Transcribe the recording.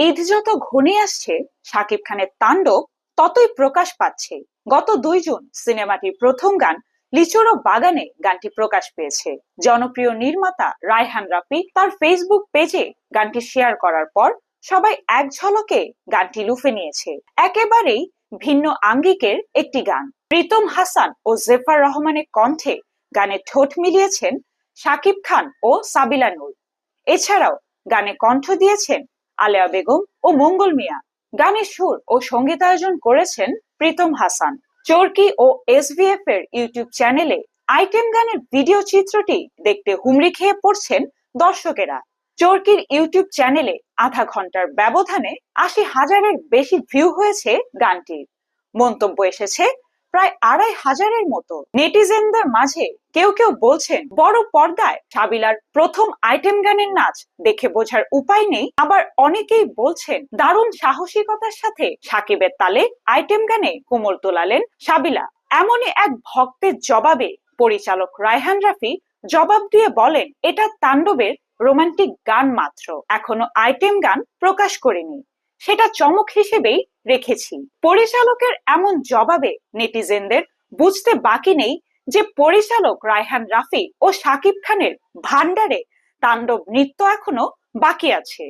ঈদ যত ঘনিয়ে আসছে, শাকিব খানের তাণ্ডব ততই প্রকাশ পাচ্ছে। গত 2 জুন সিনেমাটির প্রথম গান লিচুরো বাগানে গানটি প্রকাশ পেয়েছে। জনপ্রিয় নির্মাতা রায়হান রাফি তার ফেসবুক পেজে গানটি শেয়ার করার পর সবাই এক ঝলকে গানটি লুফে নিয়েছে। একেবারেই ভিন্ন আঙ্গিকের একটি গান। প্রীতম হাসান ও জেফার রহমানের কণ্ঠে গানে ঠোঁট মিলিয়েছেন শাকিব খান ও সাবিলা নূর। এছাড়াও গানে কণ্ঠ দিয়েছেন আলেয়া বেগম ও মঙ্গল মিয়া। গানের সুর ও সঙ্গীতায়োজন করেছেন প্রীতম হাসান। চরকি ও এসভিএফ এর ইউটিউব চ্যানেলে আইটেম গানের ভিডিও চিত্রটি দেখতে হুমড়ি খেয়ে পড়ছেন দর্শকেরা। চরকির ইউটিউব চ্যানেলে আধা ঘন্টার ব্যবধানে ৮০,০০০-এর বেশি ভিউ হয়েছে গানটির। মন্তব্য এসেছে প্রায় ২৫০০-এর মতো। নেটিজেনদের মাঝে কেউ কেউ বলছেন, বড় পর্দায় সাবিলার প্রথম আইটেম গানের নাচ দেখে বোঝার উপায় নেই। আবার অনেকেই বলছেন, দারুণ সাহসিকতার সাথে সাকিবের তালে আইটেম গানে কোমর তোলালেন সাবিলা। এমনই এক ভক্তের জবাবে পরিচালক রায়হান রাফি জবাব দিয়ে বলেন, এটা তাণ্ডবের রোমান্টিক গান মাত্র, এখনো আইটেম গান প্রকাশ করেনি, সেটা চমক হিসেবেই রেখেছি। পরিচালকের এমন জবাবে নেটিজেনদের বুঝতে বাকি নেই যে পরিচালক রায়হান রাফি ও শাকিব খানের ভান্ডারে তাণ্ডব নৃত্য এখনো বাকি আছে।